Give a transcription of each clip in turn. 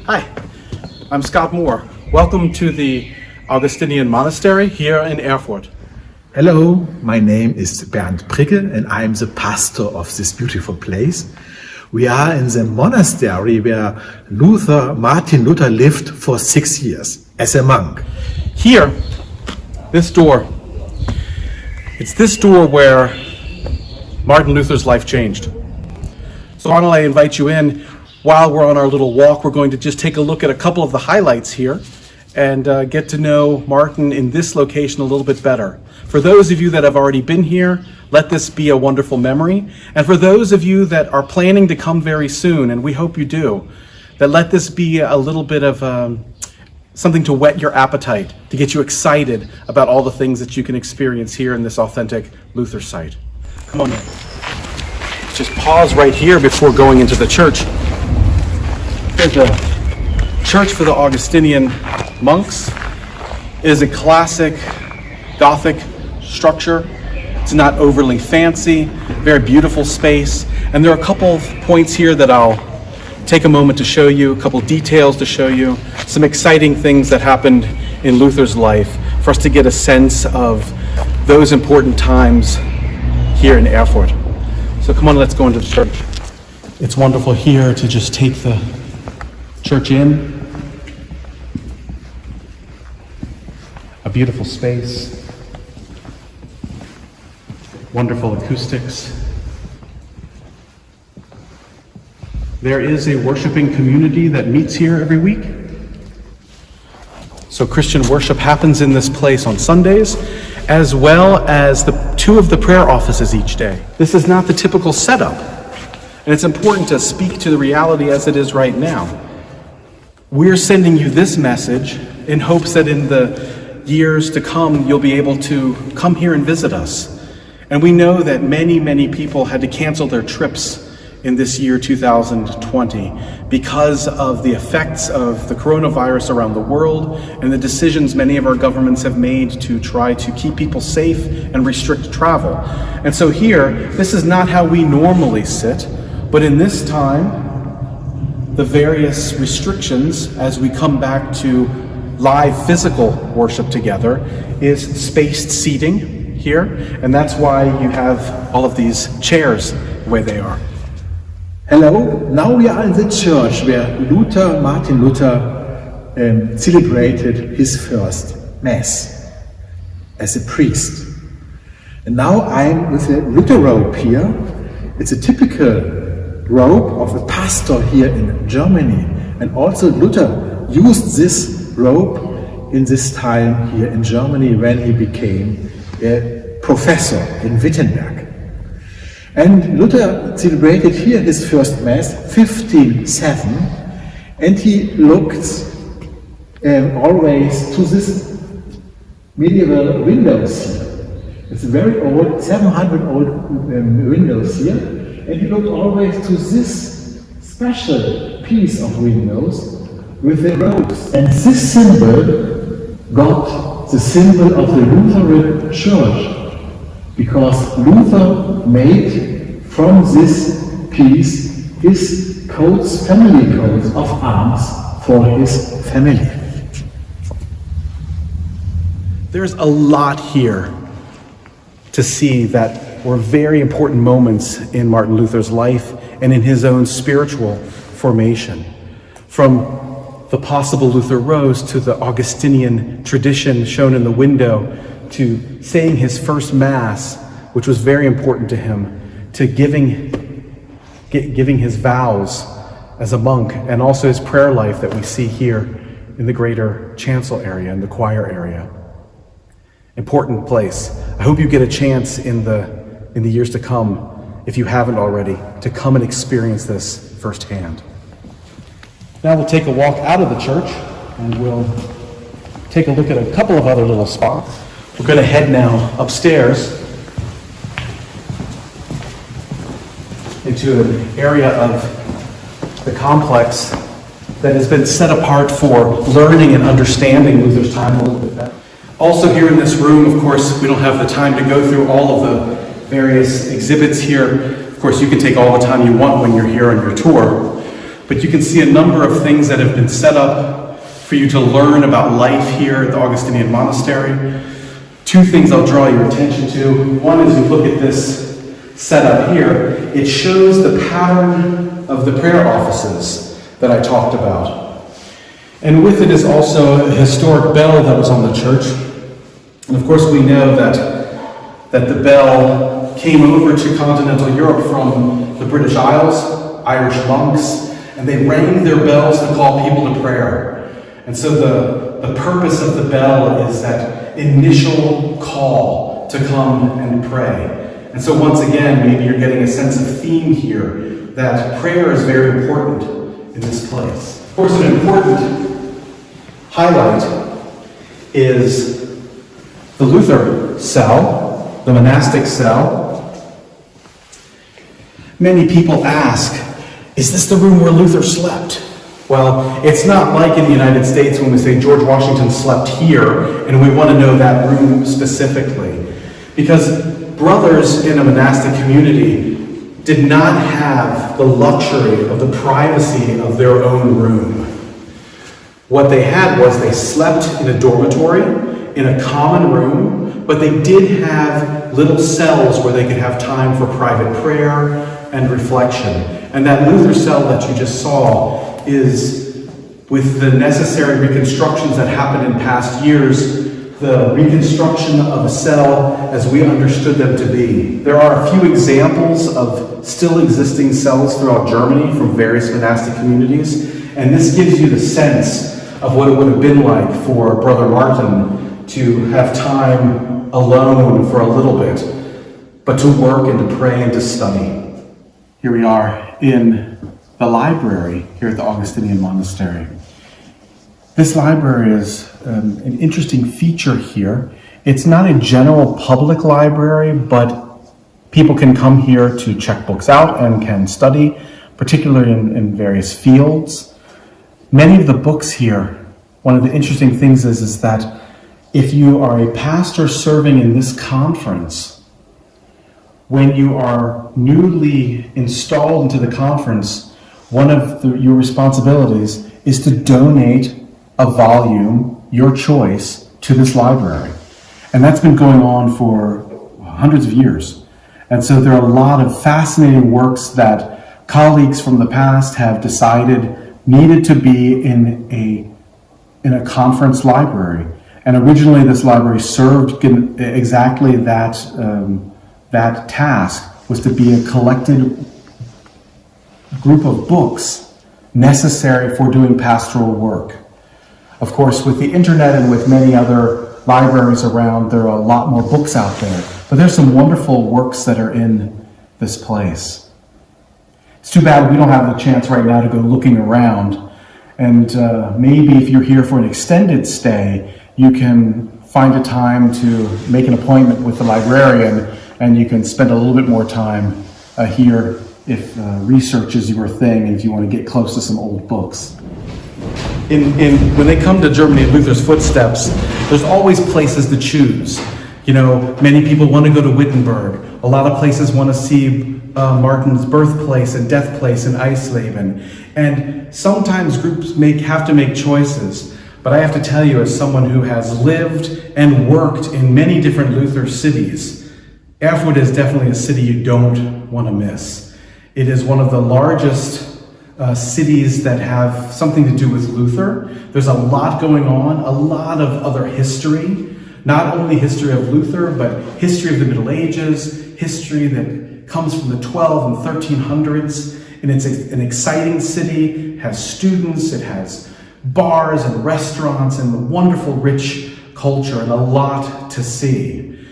Hi, I'm Scott Moore. Welcome to the Augustinian Monestary here in Erfurt. Hello, my name is Bernd Prigge and I'm the pastor of this beautiful place. We are in the monastery where Martin Luther lived for 6 years as a monk. Here, this door, it's this door where Martin Luther's life changed. So why don't I invite you in. While we're on our little walk, we're going to just take a look at a couple of the highlights here and get to know Martin in this location a little bit better. For those of you that have already been here, let this be a wonderful memory. And for those of you that are planning to come very soon, and we hope you do, that let this be a little bit of something to whet your appetite, to get you excited about all the things that you can experience here in this authentic Luther site. Come on in. Just pause right here before going into the church. Here's the church for the Augustinian monks. It is a classic Gothic structure. It's not overly fancy, very beautiful space. And there are a couple of points here that I'll take a moment to show you, a couple details to show you, some exciting things that happened in Luther's life for us to get a sense of those important times here in Erfurt. So come on, let's go into the church. It's wonderful here to just take the church in. A beautiful space. Wonderful acoustics. There is a worshiping community that meets here every week. So Christian worship happens in this place on Sundays, as well as two of the prayer offices each day. This is not the typical setup, and it's important to speak to the reality as it is right now. We're sending you this message in hopes that in the years to come, you'll be able to come here and visit us. And we know that many people had to cancel their trips in this year 2020 because of the effects of the coronavirus around the world and the decisions many of our governments have made to try to keep people safe and restrict travel. And so here, this is not how we normally sit, but in this time, the various restrictions as we come back to live physical worship together is spaced seating here, and that's why you have all of these chairs the way they are. Hello, now we are in the church where Martin Luther celebrated his first Mass as a priest. And now I'm with a Luther robe here. It's a typical robe of a pastor here in Germany. And also Luther used this robe in this time here in Germany when he became a professor in Wittenberg. And Luther celebrated here his first Mass, 1507, and he looked always to this medieval windows here. It's very old, 700 old windows here, and he looked always to this special piece of windows with the robes. And this symbol got the symbol of the Lutheran Church, because Luther made from this piece his coats, family coats of arms for his family. There's a lot here to see that were very important moments in Martin Luther's life and in his own spiritual formation. From the possible Luther rose to the Augustinian tradition shown in the window, to saying his first Mass, which was very important to him, to giving his vows as a monk, and also his prayer life that we see here in the greater chancel area, in the choir area. Important place. I hope you get a chance in the years to come, if you haven't already, to come and experience this firsthand. Now we'll take a walk out of the church, and we'll take a look at a couple of other little spots. We're going to head now upstairs into an area of the complex that has been set apart for learning and understanding Luther's time a little bit better. Also here in this room, of course, we don't have the time to go through all of the various exhibits here. Of course, you can take all the time you want when you're here on your tour. But you can see a number of things that have been set up for you to learn about life here at the Augustinian Monastery. Two things I'll draw your attention to. One is you look at this setup here. It shows the pattern of the prayer offices that I talked about. And with it is also a historic bell that was on the church. And of course we know that the bell came over to continental Europe from the British Isles, Irish monks, and they rang their bells to call people to prayer. And so the purpose of the bell is that initial call to come and pray. And so once again, maybe you're getting a sense of theme here, that prayer is very important in this place. Of course, an important highlight is the Luther cell, the monastic cell. Many people ask, is this the room where Luther slept? Well, it's not like in the United States when we say George Washington slept here, and we want to know that room specifically. Because brothers in a monastic community did not have the luxury of the privacy of their own room. What they had was they slept in a dormitory, in a common room, but they did have little cells where they could have time for private prayer and reflection. And that Luther cell that you just saw is, with the necessary reconstructions that happened in past years, the reconstruction of a cell as we understood them to be. There are a few examples of still existing cells throughout Germany from various monastic communities, and this gives you the sense of what it would have been like for Brother Martin to have time alone for a little bit, but to work and to pray and to study. Here we are in the library here at the Augustinian Monastery. This library is an interesting feature here. It's not a general public library, but people can come here to check books out and can study, particularly in various fields. Many of the books here, one of the interesting things is that if you are a pastor serving in this conference, when you are newly installed into the conference, one of your responsibilities is to donate a volume, your choice, to this library. And that's been going on for hundreds of years. And so there are a lot of fascinating works that colleagues from the past have decided needed to be in a conference library. And originally this library served exactly that task, was to be a collected group of books necessary for doing pastoral work. Of course, with the internet and with many other libraries around, there are a lot more books out there. But there's some wonderful works that are in this place. It's too bad we don't have the chance right now to go looking around. And maybe if you're here for an extended stay, you can find a time to make an appointment with the librarian, and you can spend a little bit more time here if research is your thing and if you want to get close to some old books. When they come to Germany in Luther's footsteps, there's always places to choose. You know, many people want to go to Wittenberg. A lot of places want to see Martin's birthplace and death place in Eisleben. And sometimes groups have to make choices. But I have to tell you, as someone who has lived and worked in many different Luther cities, Erfurt is definitely a city you don't want to miss. It is one of the largest cities that have something to do with Luther. There's a lot going on, a lot of other history, not only history of Luther, but history of the Middle Ages, history that comes from the 12 and 1300s. And it's an exciting city. It has students, it has bars and restaurants and a wonderful rich culture and a lot to see.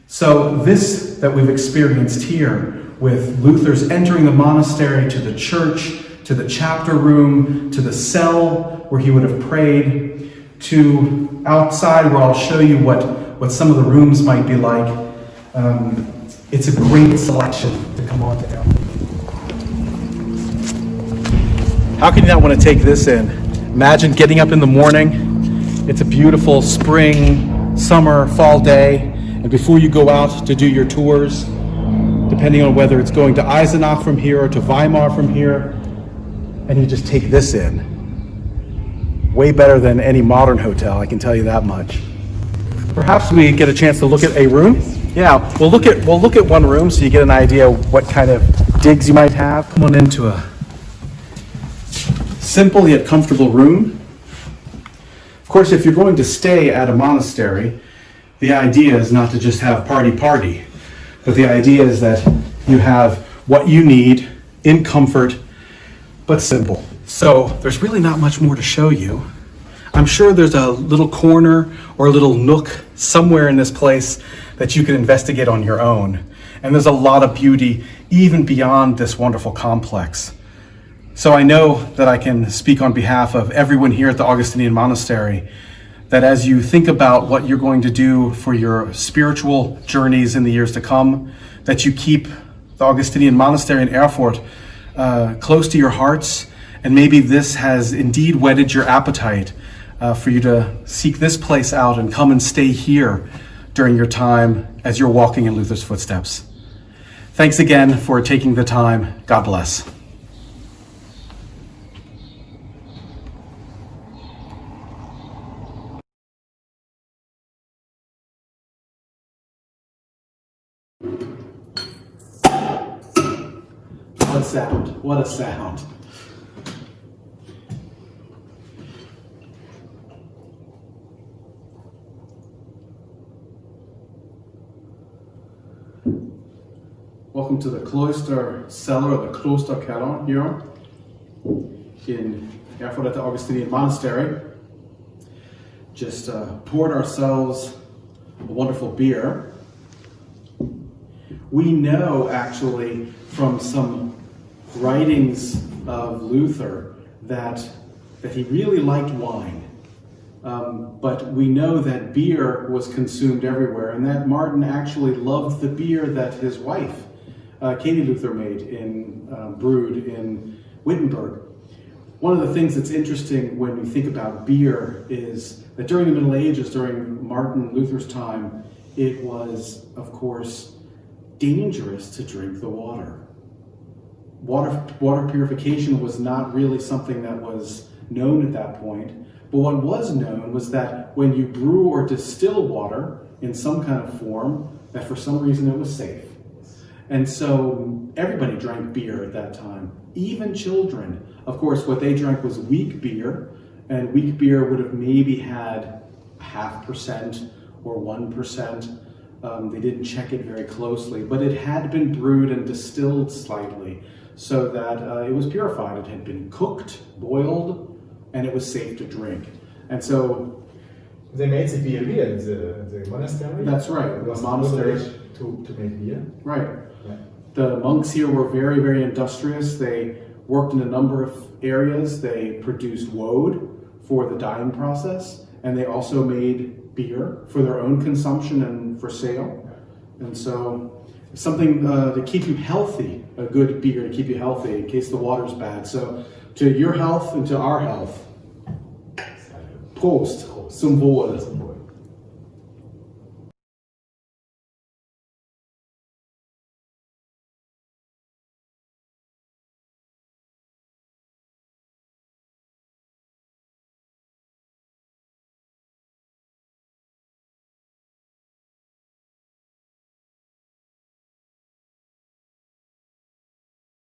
So this that we've experienced here with Luther's entering the monastery, to the church, to the chapter room, to the cell where he would have prayed, to outside where I'll show you what some of the rooms might be like. It's a great selection to come on to now. How can you not want to take this in? Imagine getting up in the morning. It's a beautiful spring, summer, fall day. And before you go out to do your tours, depending on whether it's going to Eisenach from here or to Weimar from here, and you just take this in. Way better than any modern hotel, I can tell you that much. Perhaps we get a chance to look at a room. Yeah, we'll look at one room so you get an idea what kind of digs you might have. Come on into a simple yet comfortable room. Of course, if you're going to stay at a monastery, the idea is not to just have party, but the idea is that you have what you need in comfort, but simple. So there's really not much more to show you. I'm sure there's a little corner or a little nook somewhere in this place that you can investigate on your own. And there's a lot of beauty even beyond this wonderful complex. So I know that I can speak on behalf of everyone here at the Augustinian Monastery, that as you think about what you're going to do for your spiritual journeys in the years to come, that you keep the Augustinian Monastery in Erfurt close to your hearts. And maybe this has indeed whetted your appetite for you to seek this place out and come and stay here during your time as you're walking in Luther's footsteps. Thanks again for taking the time. God bless. What a sound. What a sound. Welcome to the cloister cellar, or the Klosterkeller here in Erfurt at the Augustinian Monastery. Just poured ourselves a wonderful beer. We know actually from some writings of Luther that he really liked wine. But we know that beer was consumed everywhere, and that Martin actually loved the beer that his wife, Katie Luther, brewed in Wittenberg. One of the things that's interesting when we think about beer is that during the Middle Ages, during Martin Luther's time, it was, of course, dangerous to drink the water. Water purification was not really something that was known at that point. But what was known was that when you brew or distill water in some kind of form, that for some reason it was safe. And so everybody drank beer at that time, even children. Of course, what they drank was weak beer, and weak beer would have maybe had 0.5% or 1%. They didn't check it very closely, but it had been brewed and distilled slightly so that it was purified. It had been cooked, boiled, and it was safe to drink. And so they made the beer here in the monastery? That's right, the monastery to make beer? Right. Yeah. The monks here were very, very industrious. They worked in a number of areas. They produced woad for the dyeing process, and they also made beer for their own consumption and for sale. And so something to keep you healthy, a good beer to keep you healthy in case the water's bad. So to your health and to our health. Prost, zum Wohl.